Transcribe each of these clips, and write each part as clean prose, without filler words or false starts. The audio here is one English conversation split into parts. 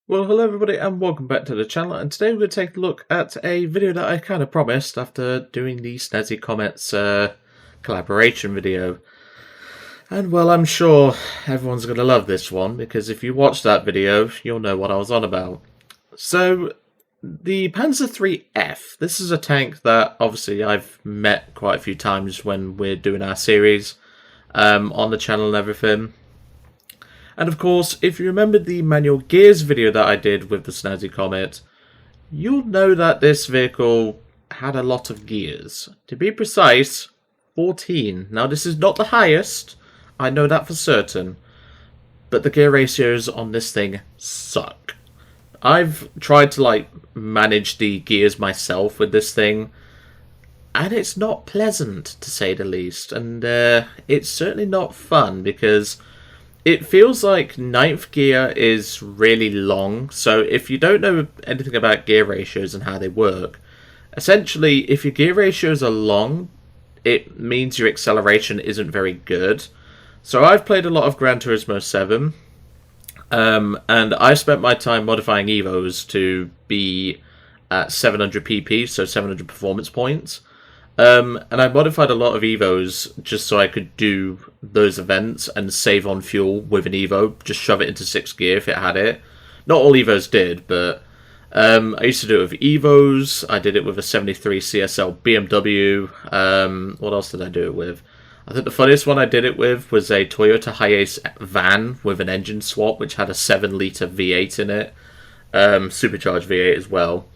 Well, hello everybody and welcome back to the channel, and today we're going to take a look at a video that I kind of promised after doing the Snazzy Comments collaboration video. And well, I'm sure everyone's going to love this one, because if you watch that video, you'll know what I was on about. So, the Panzer IIIF, this is a tank that obviously I've met quite a few times when we're doing our series on the channel and everything. And of course, if you remember the manual gears video that I did with the Snazzy Comet, you'll know that this vehicle had a lot of gears. To be precise, 14. Now this is not the highest, I know that for certain, but the gear ratios on this thing suck. I've tried to manage the gears myself with this thing, and it's not pleasant to say the least, and it's certainly not fun because it feels like ninth gear is really long, so if you don't know anything about gear ratios and how they work, essentially if your gear ratios are long, it means your acceleration isn't very good. So I've played a lot of Gran Turismo 7, and I spent my time modifying Evos to be at 700 PP, so 700 performance points. And I modified a lot of Evos just so I could do those events and save on fuel with an Evo. Just shove it into 6th gear if it had it. Not all Evos did, but I used to do it with Evos. I did it with a 73 CSL BMW. What else did I do it with? I think the funniest one I did it with was a Toyota Hiace van with an engine swap, which had a 7-litre V8 in it. Supercharged V8 as well.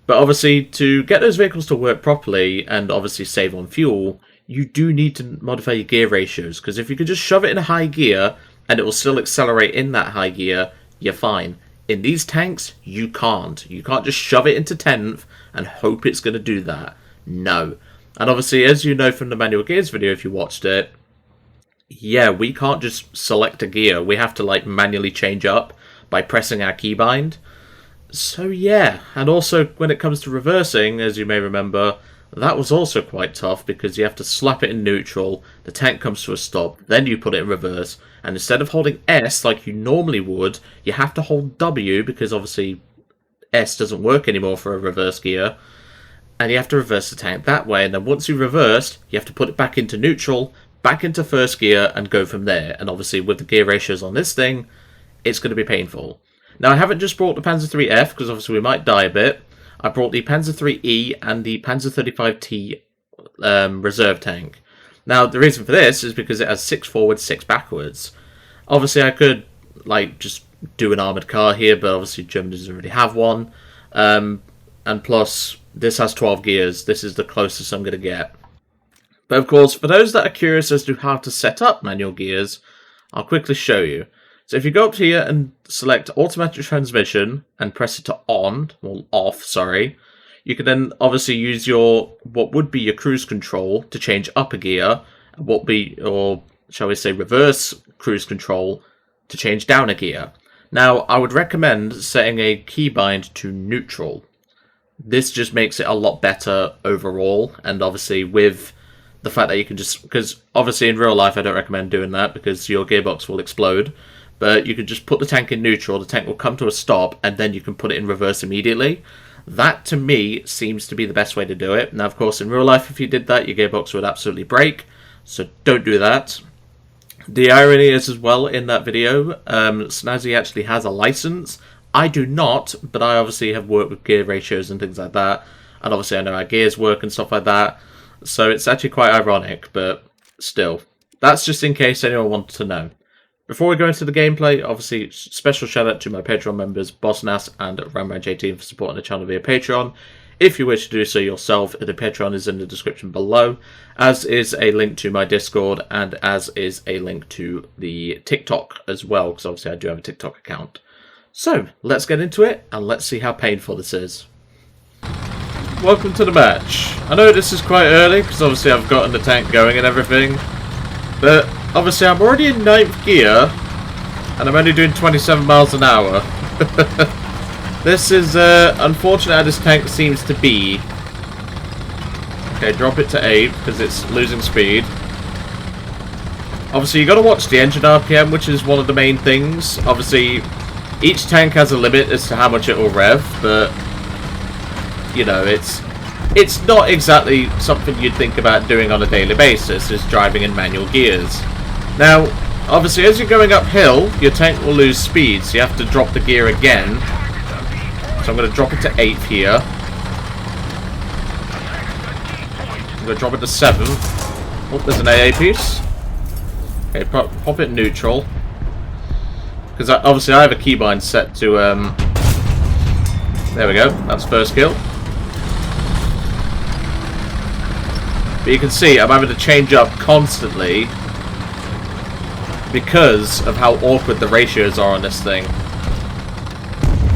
But obviously, to get those vehicles to work properly and obviously save on fuel, you do need to modify your gear ratios. Because if you could just shove it in a high gear and it will still accelerate in that high gear, you're fine. In these tanks, you can't. You can't just shove it into 10th and hope it's going to do that. No. And obviously, as you know from the manual gears video, if you watched it, yeah, we can't just select a gear. We have to manually change up by pressing our keybind. So yeah, and also when it comes to reversing, as you may remember, that was also quite tough because you have to slap it in neutral, the tank comes to a stop, then you put it in reverse, and instead of holding S like you normally would, you have to hold W because obviously S doesn't work anymore for a reverse gear, and you have to reverse the tank that way, and then once you reversed, you have to put it back into neutral, back into first gear, and go from there, and obviously with the gear ratios on this thing, it's going to be painful. Now, I haven't just brought the Panzer IIIF, because obviously we might die a bit. I brought the Panzer IIIe and the Panzer 35T reserve tank. Now, the reason for this is because it has 6 forwards, 6 backwards. Obviously, I could, just do an armoured car here, but obviously Germany doesn't really have one. And plus, this has 12 gears. This is the closest I'm going to get. But of course, for those that are curious as to how to set up manual gears, I'll quickly show you. So if you go up here and select automatic transmission and press it to on, or off, sorry, you can then obviously use what would be your cruise control to change up a gear, or shall we say reverse cruise control to change down a gear. Now, I would recommend setting a keybind to neutral. This just makes it a lot better overall, and obviously with the fact that you can just, because obviously in real life I don't recommend doing that because your gearbox will explode. But you can just put the tank in neutral, the tank will come to a stop, and then you can put it in reverse immediately. That, to me, seems to be the best way to do it. Now, of course, in real life, if you did that, your gearbox would absolutely break. So don't do that. The irony is, as well, in that video, Snazzy actually has a license. I do not, but I obviously have worked with gear ratios and things like that. And obviously I know how gears work and stuff like that. So it's actually quite ironic, but still. That's just in case anyone wanted to know. Before we go into the gameplay, obviously, special shout out to my Patreon members, Bossnas and Ramraj18 for supporting the channel via Patreon. If you wish to do so yourself, the Patreon is in the description below, as is a link to my Discord, and as is a link to the TikTok as well, because obviously I do have a TikTok account. So, let's get into it, and let's see how painful this is. Welcome to the match. I know this is quite early, because obviously I've gotten the tank going and everything, but obviously I'm already in 9th gear, and I'm only doing 27 miles an hour. This is unfortunate how this tank seems to be. Okay, drop it to 8, because it's losing speed. Obviously, you got to watch the engine RPM, which is one of the main things. Obviously, Each tank has a limit as to how much it will rev, but you know, it's not exactly something you'd think about doing on a daily basis, is driving in manual gears. Now, obviously, as you're going uphill, your tank will lose speed, so you have to drop the gear again. So I'm going to drop it to 8th here. I'm going to drop it to 7th. Oh, there's an AA piece. Okay, pop it neutral. Because obviously I have a keybind set to... there we go. That's first kill. But you can see I'm having to change up constantly because of how awkward the ratios are on this thing.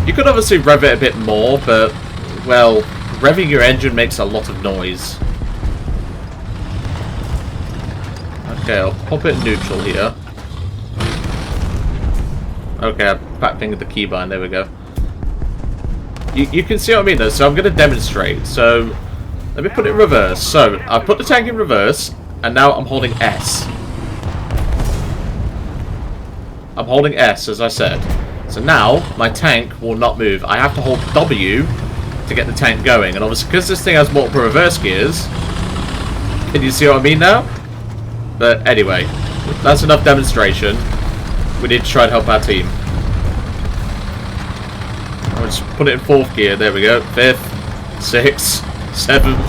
You could obviously rev it a bit more, but, well, revving your engine makes a lot of noise. Okay, I'll pop it neutral here. Okay, I back-fingered the keybind, there we go. You can see what I mean though, so I'm going to demonstrate. So, let me put it in reverse. So, I've put the tank in reverse, and now I'm holding S. I'm holding S, as I said. So now, my tank will not move. I have to hold W to get the tank going. And obviously, because this thing has multiple reverse gears, can you see what I mean now? But anyway, that's enough demonstration. We need to try and help our team. I'll just put it in 4th gear. There we go. 5th, 6th, 7th,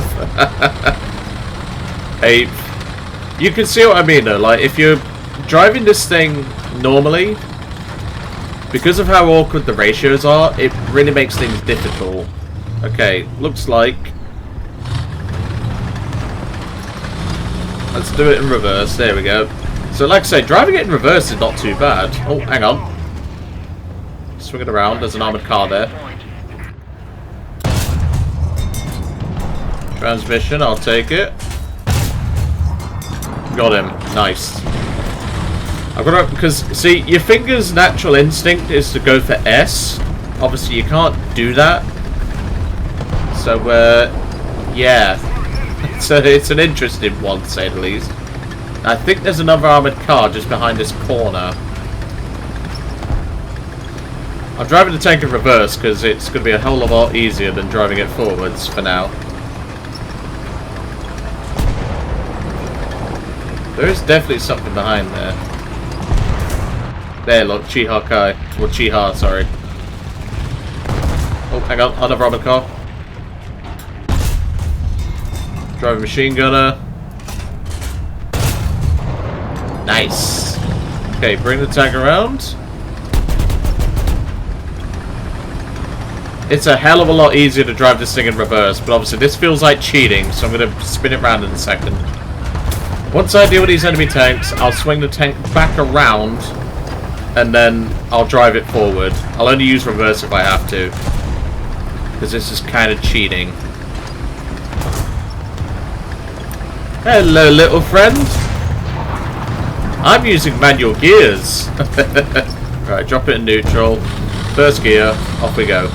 8th. You can see what I mean though. Like, if you're driving this thing normally, because of how awkward the ratios are, it really makes things difficult. Okay, looks like... Let's do it in reverse. There we go. So, like I say, driving it in reverse is not too bad. Oh, hang on. Swing it around. There's an armoured car there. Transmission, I'll take it. Got him. Nice. I've got to... Because, see, your finger's natural instinct is to go for S. Obviously, you can't do that. So, yeah. So, it's an interesting one, to say the least. I think there's another armoured car just behind this corner. I'm driving the tank in reverse because it's going to be a hell of a lot easier than driving it forwards for now. There is definitely something behind there. There, look, Chiha Kai. Or Chiha, sorry. Oh, hang on, another armoured car. Driving machine gunner. Nice. Okay, bring the tank around. It's a hell of a lot easier to drive this thing in reverse, but obviously this feels like cheating, so I'm going to spin it around in a second. Once I deal with these enemy tanks, I'll swing the tank back around, and then I'll drive it forward. I'll only use reverse if I have to, because this is kind of cheating. Hello, little friend. I'm using manual gears. Right, drop it in neutral. First gear, off we go.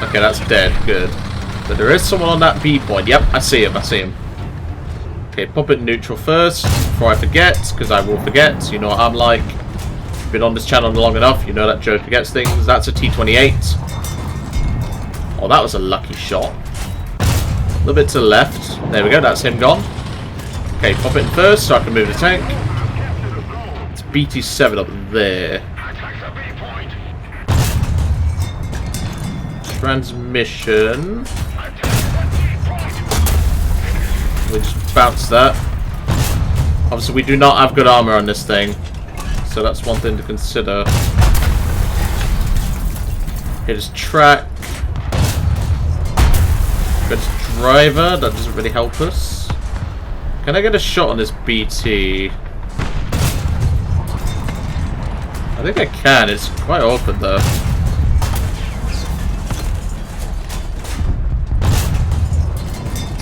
Okay, that's dead. Good. But there is someone on that B point. Yep, I see him. I see him. Okay, pop it in neutral first before I forget, because I will forget. You know what I'm like. Been on this channel long enough. You know that Joe forgets things. That's a T-28. Oh, that was a lucky shot. A little bit to the left. There we go. That's him gone. Okay, pop it in first so I can move the tank. It's BT-7 up there. Transmission. We'll just bounce that. Obviously, we do not have good armor on this thing, so that's one thing to consider. Hit his track. Good driver. That doesn't really help us. Can I get a shot on this BT? I think I can. It's quite awkward though.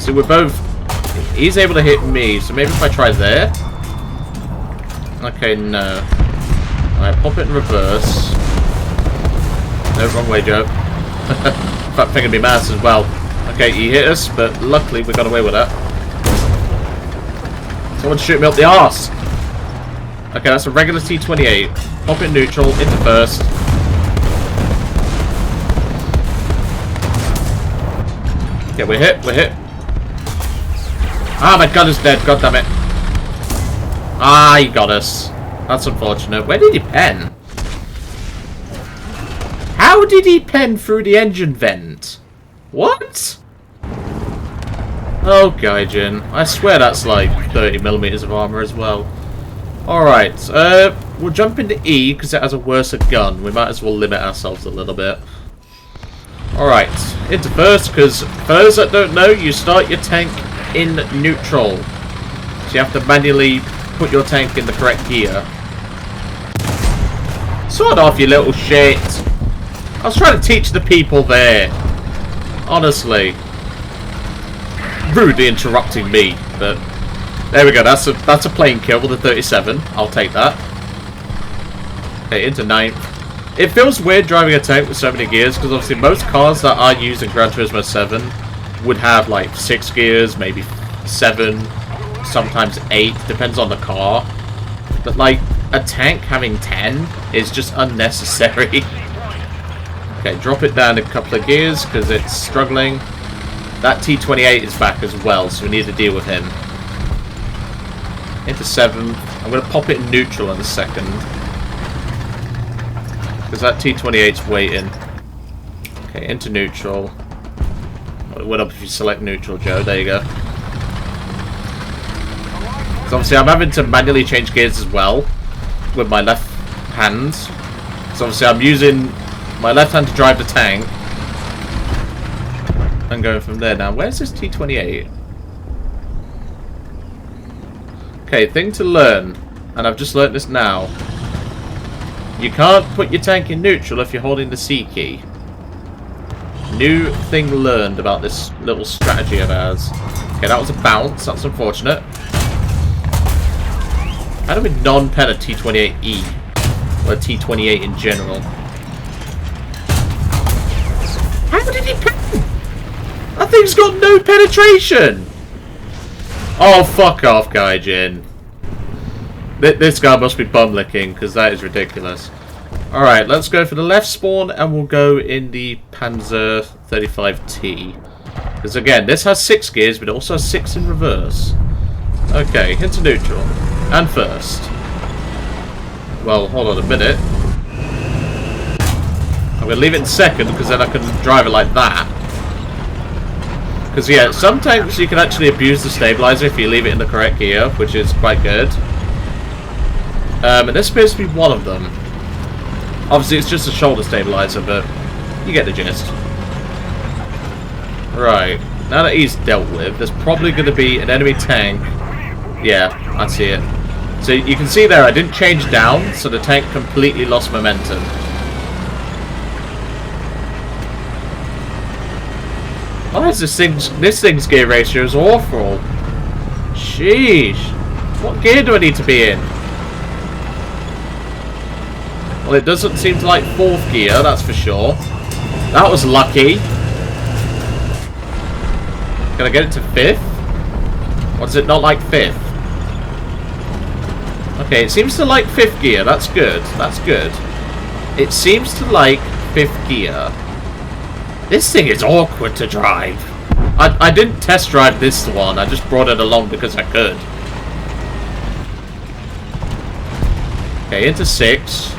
So we're both... He's able to hit me, so maybe if I try there? Okay, no. Alright, pop it in reverse. No, wrong way, Joe. Fat finger me mouse as well. Okay, he hit us, but luckily we got away with that. Someone shoot me up the arse! Okay, that's a regular T-28. Pop it neutral, into first. Yeah, we're hit, we're hit. Ah, my gun is dead, god damn it. Ah, he got us. That's unfortunate. Where did he pen? How did he pen through the engine vent? What? Oh, Gaijin. I swear that's like 30mm of armor as well. Alright, we'll jump into E because it has a worse gun. We might as well limit ourselves a little bit. Alright, into first, because for those that don't know, you start your tank in neutral. So you have to manually put your tank in the correct gear. Sort off, you little shit. I was trying to teach the people there. Honestly. Rudely interrupting me, but there we go. That's a plain kill with a 37. I'll take that. Okay, into 9th. It feels weird driving a tank with so many gears, because obviously most cars that are used in Gran Turismo 7 would have like 6 gears, maybe 7, sometimes 8, depends on the car. But like, a tank having 10 is just unnecessary. Okay, drop it down a couple of gears, because it's struggling. That T-28 is back as well, so we need to deal with him. Into 7th. I'm going to pop it in neutral in a second. Because that T-28's waiting. Okay, into neutral. What up if you select neutral, Joe? There you go. So obviously I'm having to manually change gears as well. With my left hand. So obviously I'm using my left hand to drive the tank. And going from there. Now, where's this T-28? Okay, thing to learn. And I've just learnt this now. You can't put your tank in neutral if you're holding the C key. New thing learned about this little strategy of ours. Okay, that was a bounce. That's unfortunate. How do we non-pen a T-28E? Or a T-28 in general? How did he pen? That thing's got no penetration! Oh, fuck off, Gaijin. This guy must be bum licking, because that is ridiculous. Alright, let's go for the left spawn, and we'll go in the Panzer 35T. Because again, this has 6 gears, but it also has 6 in reverse. Okay, into neutral. And first. Well, hold on a minute. I'm going to leave it in second, because then I can drive it like that. Because, yeah, some tanks you can actually abuse the stabilizer if you leave it in the correct gear, which is quite good. And this appears to be one of them. Obviously, it's just a shoulder stabilizer, but you get the gist. Right. Now that he's dealt with, there's probably going to be an enemy tank. Yeah, I see it. So you can see there, I didn't change down, so the tank completely lost momentum. Why is this thing's gear ratio is awful? Sheesh. What gear do I need to be in? Well, it doesn't seem to like 4th gear, that's for sure. That was lucky. Can I get it to 5th? Or does it not like 5th? Okay, it seems to like 5th gear. That's good. That's good. It seems to like 5th gear. This thing is awkward to drive. I didn't test drive this one. I just brought it along because I could. Okay, into 6.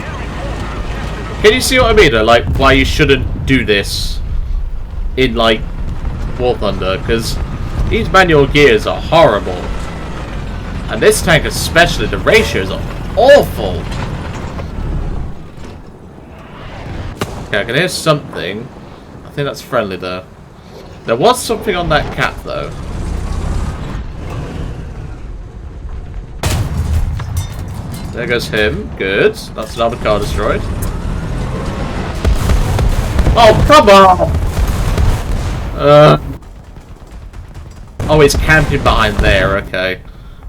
Can you see what I mean? Like, why you shouldn't do this in, like, War Thunder? Because these manual gears are horrible. And this tank especially, the ratios are awful. Okay, I can hear something. I think that's friendly, though. There was something on that cap, though. There goes him. Good. That's another car destroyed. Oh, come on! Oh, it's camping behind there. Okay.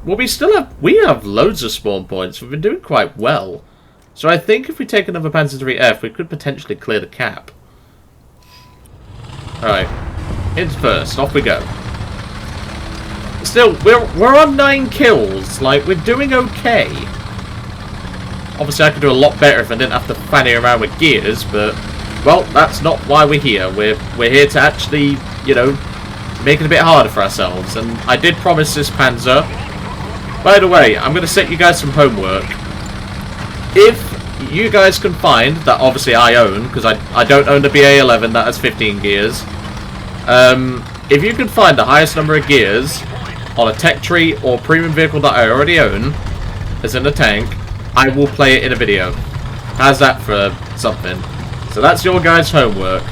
Well, we have loads of spawn points. We've been doing quite well. So I think if we take another Panzer 3F, we could potentially clear the cap. Alright. Into first. Off we go. Still, we're on 9 kills. Like, we're doing okay. Obviously, I could do a lot better if I didn't have to fanny around with gears, but, well, that's not why we're here. We're here to actually, you know, make it a bit harder for ourselves. And I did promise this Panzer. By the way, I'm going to set you guys some homework. If you guys can find, that obviously I own, because I don't own the BA-11 that has 15 gears. If you can find the highest number of gears on a tech tree or premium vehicle that I already own, as in a tank, I will play it in a video. How's that for something? So that's your guys' homework.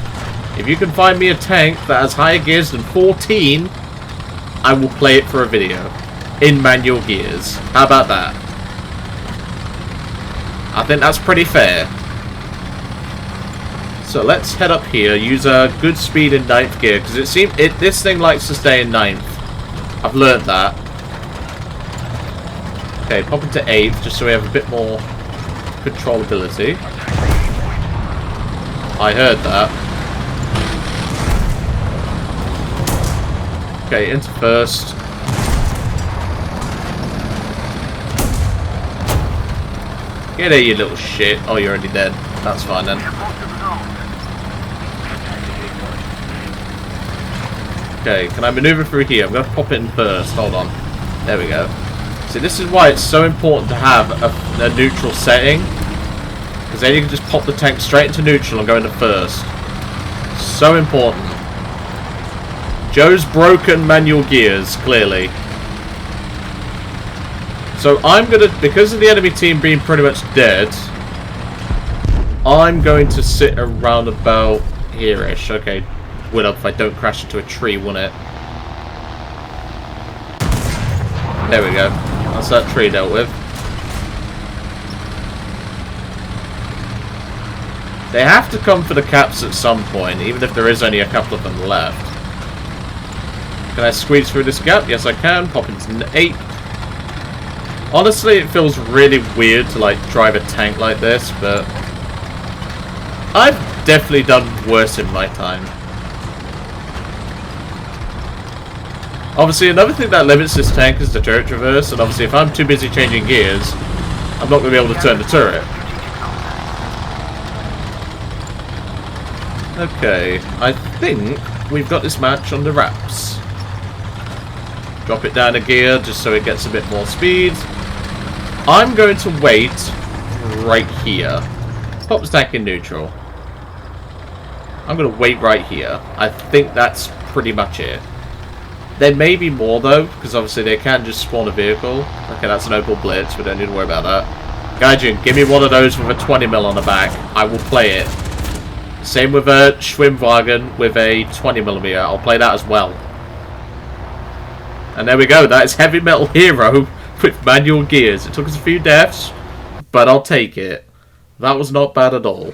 If you can find me a tank that has higher gears than 14, I will play it for a video. In manual gears. How about that? I think that's pretty fair. So let's head up here, use a good speed in 9th gear, because this thing likes to stay in 9th. I've learned that. Okay, pop into 8th, just so we have a bit more controllability. I heard that. Okay, into 1st. Get there, you little shit. Oh, you're already dead. That's fine then. Okay, can I maneuver through here? I'm going to pop it in 1st. Hold on. There we go. See, this is why it's so important to have a neutral setting. Because then you can just pop the tank straight into neutral and go into 1st. So important. Joe's broken manual gears, clearly. So I'm going to, because of the enemy team being pretty much dead, I'm going to sit around about here-ish. Okay, would help if I don't crash into a tree, wouldn't it? There we go. That's that tree dealt with. They have to come for the caps at some point, even if there is only a couple of them left. Can I squeeze through this gap? Yes, I can. Pop into 8. Honestly, it feels really weird to, like, drive a tank like this, but I've definitely done worse in my time. Obviously, another thing that limits this tank is the turret traverse, and obviously if I'm too busy changing gears, I'm not going to be able to turn the turret. Okay, I think we've got this match on the wraps. Drop it down a gear just so it gets a bit more speed. I'm going to wait right here. Pop the tank in neutral. I'm going to wait right here. I think that's pretty much it. There may be more though, because obviously they can just spawn a vehicle. Okay, that's an Opel Blitz, we don't need to worry about that. Gaijin, give me one of those with a 20mm on the back. I will play it. Same with a Schwimmwagen with a 20mm. I'll play that as well. And there we go. That is Heavy Metal Hero with manual gears. It took us a few deaths, but I'll take it. That was not bad at all.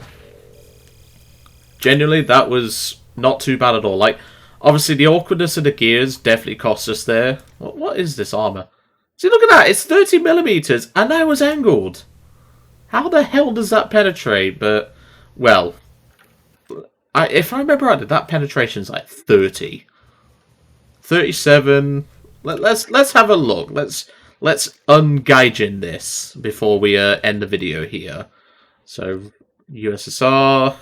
Genuinely, that was not too bad at all. Like, obviously, the awkwardness of the gears definitely cost us there. What is this armor? See, look at that. It's 30mm, and I was angled. How the hell does that penetrate? But, well, if I remember right, that penetration's like 30. 37. Let's have a look. Let's ungaijin this before we end the video here. So USSR,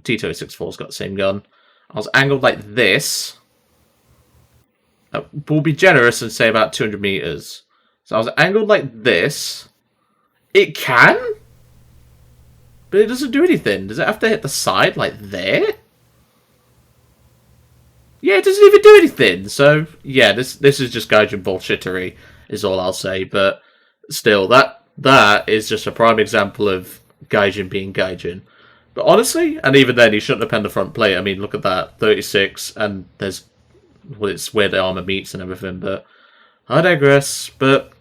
T-264's got the same gun. I was angled like this. We'll be generous and say about 200 meters. So I was angled like this. It can, but it doesn't do anything. Does it have to hit the side like there? Yeah, it doesn't even do anything. So, yeah, this is just Gaijin bullshittery, is all I'll say. But still, that is just a prime example of Gaijin being Gaijin. But honestly, and even then, he shouldn't have penned the front plate. I mean, look at that, 36, and there's, well, it's where the armor meets and everything. But I digress. But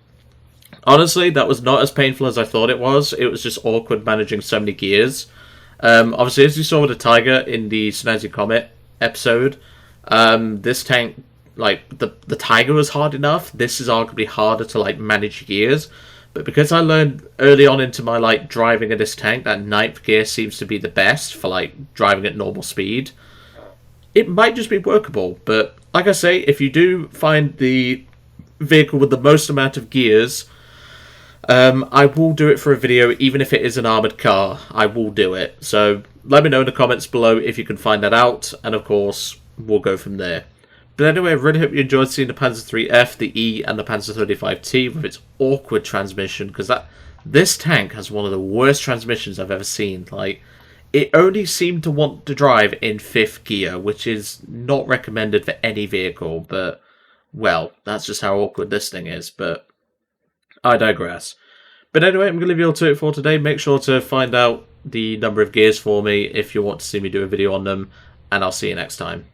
honestly, that was not as painful as I thought it was. It was just awkward managing so many gears. Obviously, as you saw with the Tiger in the Snazzy Comet episode, this tank, like, the Tiger was hard enough. This is arguably harder to, like, manage gears. But because I learned early on into my, like, driving of this tank that 9th gear seems to be the best for, like, driving at normal speed, it might just be workable. But, like I say, if you do find the vehicle with the most amount of gears, I will do it for a video, even if it is an armoured car. I will do it. So let me know in the comments below if you can find that out, and of course, we'll go from there. But anyway, I really hope you enjoyed seeing the Panzer IIIF, the E, and the Panzer 35T with its awkward transmission, because this tank has one of the worst transmissions I've ever seen. Like, it only seemed to want to drive in 5th gear, which is not recommended for any vehicle, but, well, that's just how awkward this thing is, but I digress. But anyway, I'm going to leave you all to it for today. Make sure to find out the number of gears for me if you want to see me do a video on them, and I'll see you next time.